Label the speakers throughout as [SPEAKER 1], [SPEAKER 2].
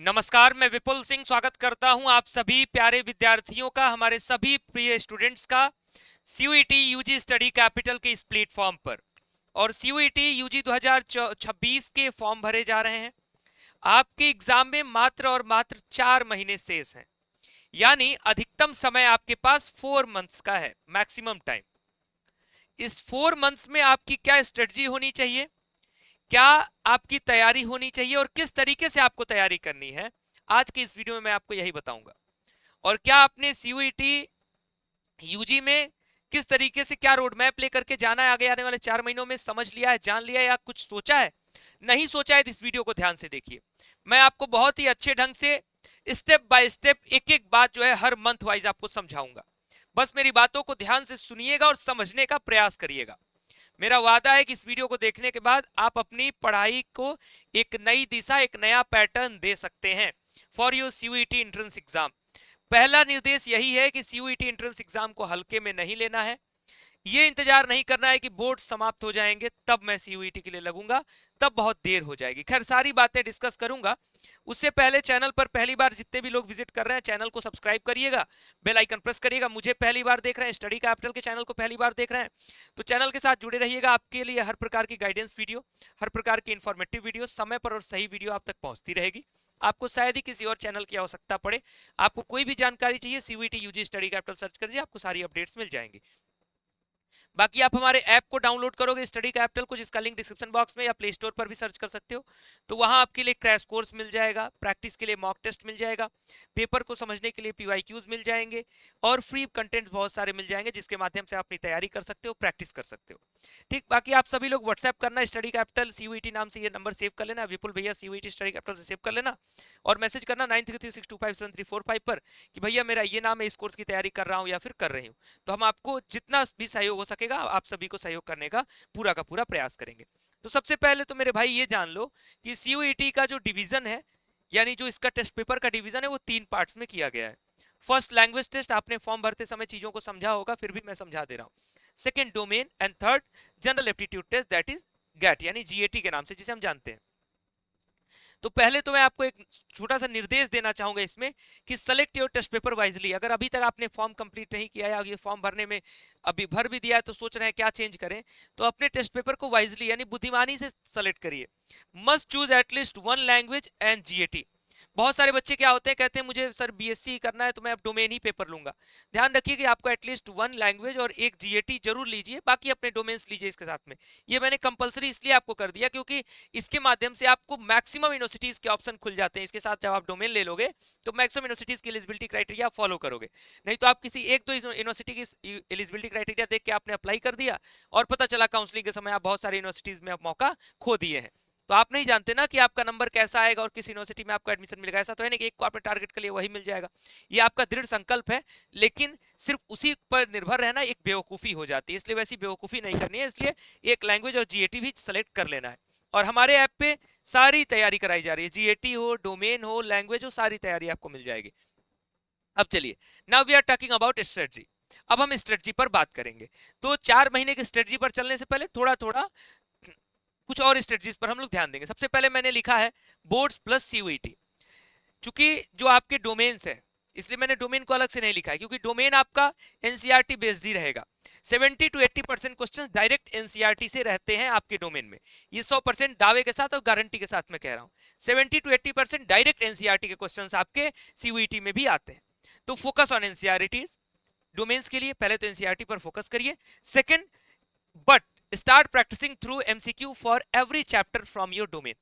[SPEAKER 1] नमस्कार, मैं विपुल सिंह स्वागत करता हूं आप सभी प्यारे विद्यार्थियों का, हमारे सभी प्रिय स्टूडेंट्स का सीयूईटी यूजी स्टडी कैपिटल के इस प्लेटफॉर्म पर। और सीयूईटी यूजी 2026 के फॉर्म भरे जा रहे हैं। आपके एग्जाम में मात्र और मात्र 4 महीने शेष हैं, यानी अधिकतम समय आपके पास 4 मंथ्स का है, मैक्सिमम टाइम। इस 4 मंथ्स में आपकी क्या स्ट्रेटजी होनी चाहिए, क्या आपकी तैयारी होनी चाहिए और किस तरीके से आपको तैयारी करनी है, आज की इस वीडियो में मैं आपको यही बताऊंगा। और क्या आपने सीयूईटी यूजी में किस तरीके से क्या रोड मैप लेकर के जाना है आगे आने वाले 4 महीनों में, समझ लिया है, जान लिया है या कुछ सोचा है? नहीं सोचा है तो इस वीडियो को ध्यान से देखिए। मैं आपको बहुत ही अच्छे ढंग से स्टेप बाय स्टेप एक एक बात जो है हर मंथ वाइज आपको समझाऊंगा। बस मेरी बातों को ध्यान से सुनिएगा और समझने का प्रयास करिएगा। मेरा वादा है कि इस वीडियो को देखने के बाद आप अपनी पढ़ाई को एक नई दिशा, एक नया पैटर्न दे सकते हैं for your CUET entrance exam. पहला निर्देश यही है कि सीयूईटी एंट्रेंस एग्जाम को हल्के में नहीं लेना है। ये इंतजार नहीं करना है कि बोर्ड समाप्त हो जाएंगे तब मैं सीयूईटी के लिए लगूंगा, तब बहुत देर हो जाएगी। खैर, सारी बातें डिस्कस करूंगा। उससे पहले चैनल पर पहली बार जितने भी लोग विजिट कर रहे हैं, चैनल को सब्सक्राइब करिएगा, बेल आइकन प्रेस करिएगा। मुझे पहली बार देख रहे हैं, स्टडी कैपिटल के चैनल को पहली बार देख रहे हैं, तो चैनल के साथ जुड़े रहिएगा। आपके लिए हर प्रकार की गाइडेंस वीडियो, हर प्रकार की इंफॉर्मेटिव वीडियो समय पर और सही वीडियो आप तक पहुंचती रहेगी। आपको शायद ही किसी और चैनल की आवश्यकता पड़े, आपको कोई भी जानकारी चाहिए, CUET UG study capital search करिए, आपको सारी अपडेट्स मिल जाएंगी। बाकी आप हमारे ऐप को डाउनलोड करोगे स्टडी कैपिटल को, जिसका लिंक डिस्क्रिप्शन बॉक्स में या प्ले स्टोर पर भी सर्च कर सकते हो, तो वहां आपके लिए क्रैश कोर्स मिल जाएगा, प्रैक्टिस के लिए मॉक टेस्ट मिल जाएगा, पेपर को समझने के लिए पीवाईक्यूज मिल जाएंगे और फ्री कंटेंट बहुत सारे मिल जाएंगे, जिसके माध्यम से आप अपनी तैयारी कर सकते हो, प्रैक्टिस कर सकते हो। ठीक, बाकी आप सभी लोग व्हाट्सएप करना, स्टडी कैपिटल सीयूईटी नाम से ये नंबर सेव कर लेना, विपुल भैया सीयूईटी स्टडी कैपिटल से सेव कर लेना, और मैसेज करना 9336257345 पर कि भैया मेरा ये नाम है, इस कोर्स की तैयारी कर रहा हूँ या फिर कर रही हूँ। तो हम आपको जितना भी सहयोग हो सकेगा आप सभी को सहयोग करने का पूरा प्रयास करेंगे। तो सबसे पहले तो मेरे भाई ये जान लो कि सीयूईटी का जो डिवीजन है, यानी जो इसका टेस्ट पेपर का डिवीजन है, वो 3 पार्ट्स में किया गया है। फर्स्ट लैंग्वेज टेस्ट, आपने फॉर्म भरते समय चीजों को समझा होगा, फिर भी मैं समझा दे रहा हूँ। Second domain, and third general aptitude test, that is GAT यानी जीएटी के नाम से जिसे हम जानते हैं। तो पहले तो मैं आपको एक छोटा सा निर्देश देना चाहूंगा इसमें कि select your test paper wisely. अगर अभी तक आपने फॉर्म कंप्लीट नहीं किया है, ये फॉर्म भरने में अभी भर भी दिया है तो सोच रहे हैं क्या चेंज करें, तो अपने टेस्ट पेपर को वाइजली यानी बुद्धिमानी से सेलेक्ट करिए। Must choose at least 1 language and GAT. बहुत सारे बच्चे क्या होते हैं, कहते हैं मुझे सर बीएससी करना है तो मैं अब डोमेन ही पेपर लूंगा। ध्यान रखिए कि आपको एटलीस्ट 1 लैंग्वेज और एक जीएटी जरूर लीजिए, बाकी अपने डोमेन्स लीजिए इसके साथ में। ये मैंने कंपलसरी इसलिए आपको कर दिया क्योंकि इसके माध्यम से आपको मैक्सिमम यूनिवर्सिटीज के ऑप्शन खुल जाते हैं। इसके साथ जब आप डोमेन ले लोगे तो मैक्सिमम यूनिवर्सिटीज की एलिजिबिलिटी क्राइटेरिया फॉलो करोगे। नहीं तो आप किसी एक दो यूनिवर्सिटी की एलिजिबिलिटी क्राइटेरिया देख के आपने अप्लाई कर दिया और पता चला काउंसलिंग के समय आप बहुत सारे यूनिवर्सिटीज में मौका खो दिए हैं। तो आप नहीं जानते ना कि आपका नंबर कैसा आएगा और किस यूनिवर्सिटी में आपको एडमिशन मिलेगा। ऐसा तो है नहीं कि एक को आपने टारगेट कर लिया वही मिल जाएगा। ये आपका दृढ़ संकल्प है, लेकिन सिर्फ उसी पर निर्भर रहना एक बेवकूफ़ी हो जाती है, इसलिए वैसी बेवकूफ़ी नहीं करनी है। इसलिए एक लैंग्वेज और जीएटी भी सेलेक्ट कर लेना है। और हमारे ऐप पे सारी तैयारी कराई जा रही है, जीएटी हो, डोमेन हो, लैंग्वेज हो, सारी तैयारी आपको मिल जाएगी। अब चलिए, now we are talking about strategy. अब हम स्ट्रेटजी पर बात करेंगे। तो 4 महीने की स्ट्रेटजी पर चलने से पहले थोड़ा थोड़ा कुछ और स्ट्रेटजीज पर हम लोग ध्यान देंगे। सबसे पहले मैंने लिखा है बोर्ड्स प्लस सीयूईटी। चूंकि जो आपके डोमेन्स है, इसलिए मैंने डोमेन को अलग से नहीं लिखा है, क्योंकि डोमेन आपका एनसीईआरटी बेस्ड ही रहेगा। 70 to 80% क्वेश्चन डायरेक्ट एनसीईआरटी से रहते हैं आपके डोमेन में। ये 100% दावे के साथ और गारंटी के साथ मैं कह रहा हूं। 70 to 80% डायरेक्ट एनसीईआरटी के क्वेश्चंस आपके सीयूईटी में भी आते हैं। तो फोकस ऑन एनसीईआरटीज। डोमेन्स के लिए पहले तो एनसीईआरटी पर फोकस करिए। Second, but start practicing through MCQ for every chapter from your domain.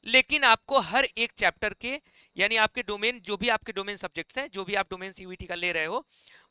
[SPEAKER 1] लेकिन आपको हर एक चैप्टर के, यानी आपके डोमेन, जो भी आपके डोमेन सब्जेक्ट्स हैं, जो भी आप डोमेन सीयूईटी का ले रहे हो,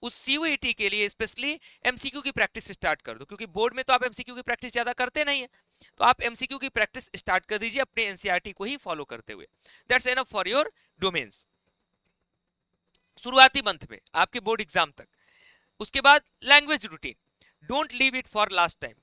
[SPEAKER 1] उस सीयूईटी के लिए स्पेशली एमसीक्यू की प्रैक्टिस स्टार्ट कर दो। क्योंकि बोर्ड में तो आप एमसीक्यू की प्रैक्टिस ज्यादा करते नहीं है, तो आप एमसीक्यू की प्रैक्टिस स्टार्ट कर दीजिए अपने एनसीईआरटी को ही फॉलो करते हुए। That's enough for your domains शुरुआती मंथ में आपके बोर्ड एग्जाम तक। उसके बाद language routine, don't leave it for last time.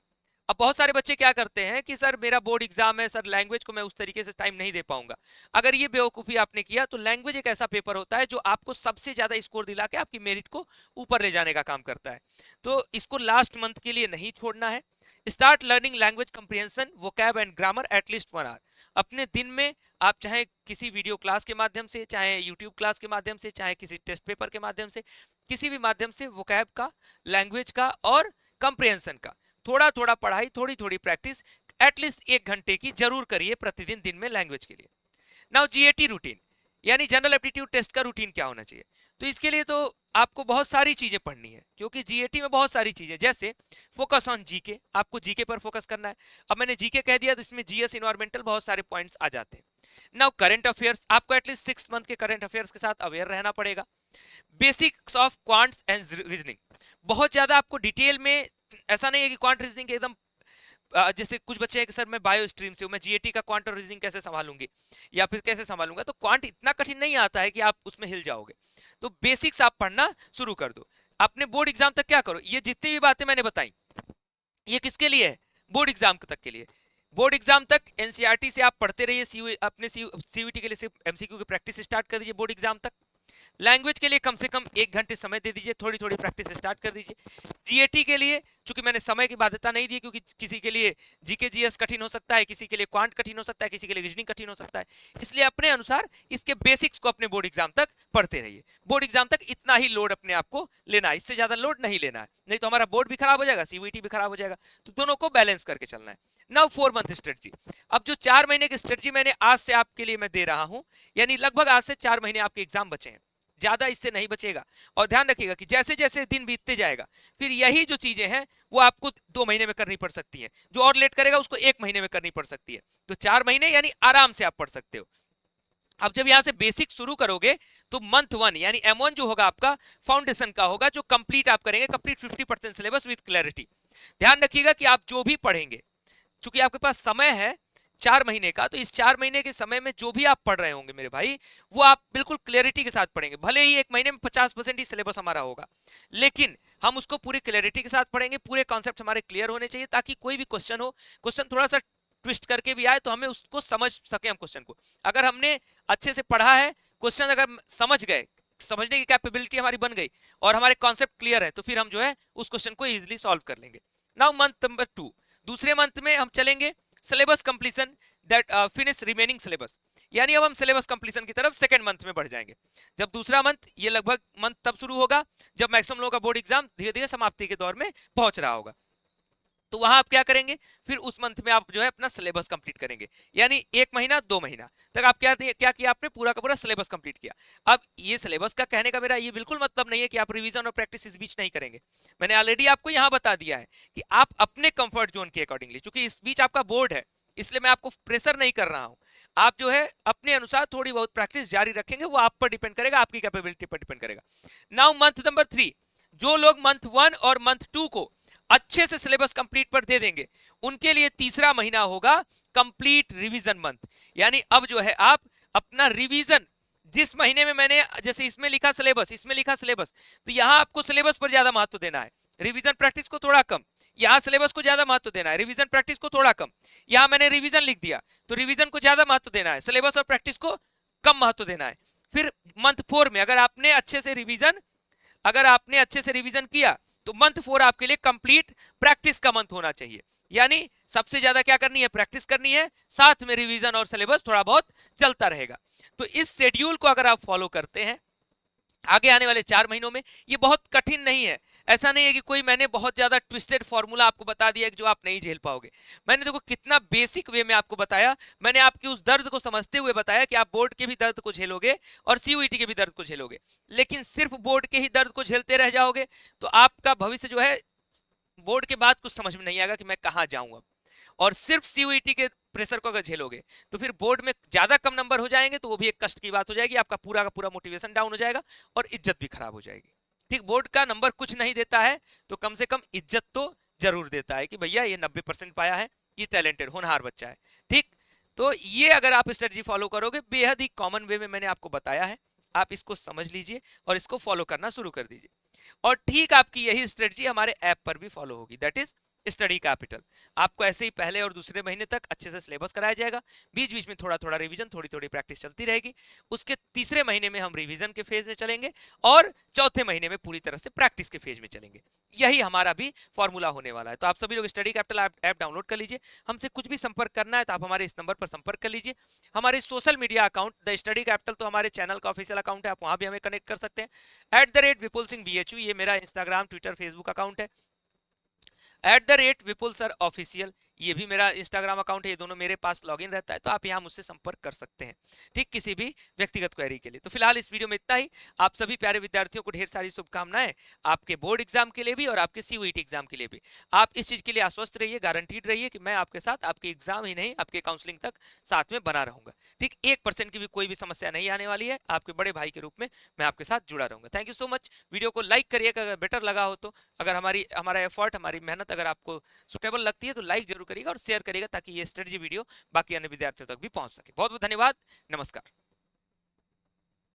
[SPEAKER 1] अब बहुत सारे बच्चे क्या करते हैं कि सर मेरा बोर्ड एग्जाम है, सर लैंग्वेज को मैं उस तरीके से टाइम नहीं दे पाऊंगा। अगर ये बेवकूफ़ी आपने किया तो लैंग्वेज एक ऐसा पेपर होता है जो आपको सबसे ज़्यादा स्कोर दिला के आपकी मेरिट को ऊपर ले जाने का काम करता है। तो इसको लास्ट मंथ के लिए नहीं छोड़ना है। Start learning language comprehension, vocab and grammar at least 1 hour. अपने दिन में आप चाहे किसी वीडियो क्लास के माध्यम से, चाहे यूट्यूब क्लास के माध्यम से, चाहे किसी टेस्ट पेपर के माध्यम से, किसी भी माध्यम से वोकैब का, लैंग्वेज का और कंप्रिहेंशन का थोड़ा थोड़ा पढ़ाई, थोड़ी थोड़ी प्रैक्टिस एटलीस्ट 1 घंटे की जरूर करिए प्रतिदिन दिन में लैंग्वेज के लिए। नाउ जीएटी रूटीन यानी जनरल एप्टीट्यूड टेस्ट का रूटीन क्या होना चाहिए? तो इसके लिए तो आपको बहुत सारी चीजें पढ़नी है, क्योंकि जीएटी में बहुत सारी चीजें, जैसे फोकस ऑन जीके, आपको जीके पर फोकस करना है। अब मैंने जीके कह दिया तो इसमें जीएस इन्वायरमेंटल बहुत सारे पॉइंट्स आ जाते हैं। नाउ करंट अफेयर्स, आपको एटलीस्ट 6 मंथ के करंट अफेयर्स के साथ अवेयर रहना पड़ेगा। Basics of quants and reasoning, बहुत ज्यादा आपको डिटेल में, ऐसा नहीं है कि क्वांट रीजनिंग एकदम जैसे कुछ बच्चे हैं कि सर मैं बायो स्ट्रीम से हूं, मैं जीएटी का क्वांट और रीजनिंग कैसे संभालूंगी या फिर कैसे संभालूंगा, तो क्वांट इतना कठिन नहीं आता है कि आप उसमें हिल जाओगे। तो बेसिक्स आप पढ़ना शुरू कर दो। अपने बोर्ड एग्जाम तक क्या करो, ये जितनी भी बातें मैंने बताई ये किसके लिए है? बोर्ड एग्जाम तक के लिए। बोर्ड एग्जाम तक एनसीईआरटी से आप पढ़ते रहिए, अपने सीयूईटी के लिए सिर्फ एमसीक्यू की प्रैक्टिस स्टार्ट कर दीजिए बोर्ड एग्जाम तक। लैंग्वेज के लिए कम से कम 1 घंटे समय दे दीजिए, थोड़ी थोड़ी प्रैक्टिस स्टार्ट कर दीजिए। जीएटी के लिए चूंकि मैंने समय की बाध्यता नहीं दी, क्योंकि किसी के लिए जीके जीएस कठिन हो सकता है, किसी के लिए क्वांट कठिन हो सकता है, किसी के लिए रीजनिंग कठिन हो सकता है, इसलिए अपने अनुसार इसके बेसिक्स को अपने बोर्ड एग्जाम तक पढ़ते रहिए। बोर्ड एग्जाम तक इतना ही लोड अपने आप को लेना है, इससे ज्यादा लोड नहीं लेना है, नहीं तो हमारा बोर्ड भी खराब हो जाएगा, सीयूईटी भी खराब हो जाएगा। तो दोनों को बैलेंस करके चलना है। नाउ 4 मंथ स्ट्रेटजी, अब जो 4 महीने की स्ट्रेटजी मैंने आज से आपके लिए मैं दे रहा हूं, यानी लगभग आज से 4 महीने आपके एग्जाम बचे हैं, ज्यादा इससे नहीं बचेगा। और ध्यान रखिएगा कि जैसे जैसे दिन बीतते जाएगा फिर यही जो चीजें हैं वो आपको 2 महीने में करनी पड़ सकती हैं, जो और लेट करेगा उसको 1 महीने में करनी पड़ सकती है। तो 4 महीने यानी आराम से आप पढ़ सकते हो। अब जब यहां से बेसिक शुरू करोगे तो मंथ 1 यानी M1 जो होगा आपका फाउंडेशन का होगा, जो कंप्लीट आप करेंगे, कंप्लीट 50% सिलेबस विद क्लैरिटी। ध्यान रखिएगा कि आप जो भी पढ़ेंगे, चूंकि आपके पास समय है 4 महीने का, तो इस 4 महीने के समय में जो भी आप पढ़ रहे होंगे मेरे भाई, वो आप बिल्कुल क्लैरिटी के साथ पढ़ेंगे। भले ही 1 महीने में 50% ही सिलेबस हमारा होगा, लेकिन हम उसको पूरी क्लैरिटी के साथ पढ़ेंगे, पूरे कॉन्सेप्ट हमारे क्लियर होने चाहिए, ताकि कोई भी क्वेश्चन हो, क्वेश्चन थोड़ा सा ट्विस्ट करके भी आए तो हमें उसको समझ सके हम क्वेश्चन को। अगर हमने अच्छे से पढ़ा है, क्वेश्चन अगर समझ गए, समझने की कैपेबिलिटी हमारी बन गई और हमारे कॉन्सेप्ट क्लियर है, तो फिर हम जो है उस क्वेश्चन को इजीली सॉल्व कर लेंगे। नाउ मंथ नंबर 2, दूसरे मंथ में हम चलेंगे syllabus completion, that finish remaining syllabus, यानी अब हम सिलेबस कंप्लीशन की तरफ सेकंड मंथ में बढ़ जाएंगे। जब दूसरा मंथ, ये लगभग मंथ तब शुरू होगा जब मैक्सिमम लोगों का बोर्ड एग्जाम धीरे धीरे समाप्ति के दौर में पहुंच रहा होगा। तो वहां आप क्या करेंगे, फिर उस मंथ में आप जो है अपना सिलेबस कंप्लीट करेंगे, यानी 1 महीना 2 महीना तक आप क्या किया, आपने पूरा का पूरा सिलेबस कंप्लीट किया। अब ये सिलेबस का कहने का मेरा ये बिल्कुल मतलब नहीं है कि आप रिवीजन और प्रैक्टिस इस बीच नहीं करेंगे। मैंने ऑलरेडी आपको यहां बता दिया है कि आप अपने कंफर्ट जोन के अकॉर्डिंगली, चूंकि इस बीच आपका बोर्ड है इसलिए मैं आपको प्रेशर नहीं कर रहा हूं, आप जो है अपने अनुसार थोड़ी बहुत प्रैक्टिस जारी रखेंगे, वो आप पर डिपेंड करेगा, आपकी कैपेबिलिटी पर डिपेंड करेगा। नाउ मंथ नंबर 3, जो लोग मंथ 1 और मंथ 2 को अच्छे से सिलेबस कंप्लीट पर दे देंगे, उनके लिए तीसरा महीना होगा कंप्लीट रिवीजन मंथ। यानी अब जो है आप अपना रिवीजन, जिस महीने में मैंने जैसे इसमें लिखा सिलेबस, इसमें लिखा सिलेबस, तो यहां आपको सिलेबस पर ज्यादा महत्व देना है, रिवीजन प्रैक्टिस को थोड़ा कम। यहां सिलेबस को ज्यादा महत्व देना है, रिवीजन प्रैक्टिस को थोड़ा कम। यहां मैंने रिवीजन लिख दिया तो रिवीजन को ज्यादा महत्व देना है, सिलेबस और प्रैक्टिस को कम महत्व देना है। फिर मंथ 4 में अगर आपने अच्छे से रिवीजन किया तो मंथ 4 आपके लिए कंप्लीट प्रैक्टिस का मंथ होना चाहिए, यानी सबसे ज्यादा क्या करनी है, प्रैक्टिस करनी है, साथ में रिवीजन और सिलेबस थोड़ा बहुत चलता रहेगा। तो इस शेड्यूल को अगर आप फॉलो करते हैं आगे आने वाले 4 महीनों में, ये बहुत कठिन नहीं है। ऐसा नहीं है कि कोई मैंने बहुत ज्यादा ट्विस्टेड फॉर्मूला आपको बता दिया जो आप नहीं झेल पाओगे। मैंने देखो कितना बेसिक वे में आपको बताया, मैंने आपकी उस दर्द को समझते हुए बताया कि आप बोर्ड के भी दर्द को झेलोगे और सीयूईटी के भी दर्द को झेलोगे। लेकिन सिर्फ बोर्ड के ही दर्द को झेलते रह जाओगे तो आपका भविष्य जो है, बोर्ड के बाद कुछ समझ में नहीं आएगा कि मैं कहाँ जाऊं अब। और सिर्फ सीयूईटी के प्रेशर को अगर झेलोगे तो फिर बोर्ड में ज्यादा कम नंबर हो जाएंगे, तो वो भी एक कष्ट की बात हो जाएगी, आपका पूरा का पूरा मोटिवेशन डाउन हो जाएगा और इज्जत भी खराब हो जाएगी। ठीक, बोर्ड का नंबर कुछ नहीं देता है तो कम से कम इज्जत तो जरूर देता है कि भैया ये 90% पाया है, ये टैलेंटेड होनहार बच्चा है। ठीक, तो ये अगर आप स्ट्रेटजी फॉलो करोगे, बेहद ही कॉमन वे में मैंने आपको बताया है, आप इसको समझ लीजिए और इसको फॉलो करना शुरू कर दीजिए। और ठीक आपकी यही स्ट्रेटजी हमारे ऐप पर भी फॉलो होगी, दैट इज स्टडी कैपिटल। आपको ऐसे ही पहले और दूसरे महीने तक अच्छे से सिलेबस कराया जाएगा, बीच बीच में थोड़ा थोड़ा रिवीजन, थोड़ी थोड़ी प्रैक्टिस चलती रहेगी। उसके तीसरे महीने में हम रिवीजन के फेज में चलेंगे और चौथे महीने में पूरी तरह से प्रैक्टिस के फेज में चलेंगे। यही हमारा भी फॉर्मूला होने वाला है। तो आप सभी लोग स्टडी कैपिटल ऐप डाउनलोड कर लीजिए। हमसे कुछ भी संपर्क करना है तो आप हमारे इस नंबर पर संपर्क कर लीजिए। हमारे social media account the study capital तो हमारे चैनल का ऑफिशियल अकाउंट है, आप वहां भी हमें कनेक्ट कर सकते हैं। @विपुल सिंह BHU ये मेरा इंस्टाग्राम, ट्विटर, फेसबुक अकाउंट है। @विपुल सर ऑफिशियल ये भी मेरा इंस्टाग्राम अकाउंट है। ये दोनों मेरे पास लॉगिन रहता है, तो आप यहाँ मुझसे संपर्क कर सकते हैं, ठीक, किसी भी व्यक्तिगत क्वेरी के लिए। तो फिलहाल इस वीडियो में इतना ही। आप सभी प्यारे विद्यार्थियों को ढेर सारी शुभकामनाएं, आपके बोर्ड एग्जाम के लिए भी और आपके CUET एग्जाम के लिए भी। आप इस चीज के लिए आश्वस्त रहिए, गारंटीड रहिए कि मैं आपके साथ आपके एग्जाम ही नहीं, आपके काउंसलिंग तक साथ में बना रहूंगा, ठीक। 1% की भी कोई भी समस्या नहीं आने वाली है। आपके बड़े भाई के रूप में मैं आपके साथ जुड़ा रहूंगा। Thank you so much. Video को लाइक करिएगा अगर बेटर लगा हो तो। अगर हमारा एफर्ट, हमारी मेहनत अगर आपको सुटेबल लगती है तो लाइक जरूर करिएगा और शेयर करिएगा, ताकि ये स्ट्रेटजी वीडियो बाकी अन्य विद्यार्थियों तक भी पहुंच सके। बहुत बहुत धन्यवाद। नमस्कार।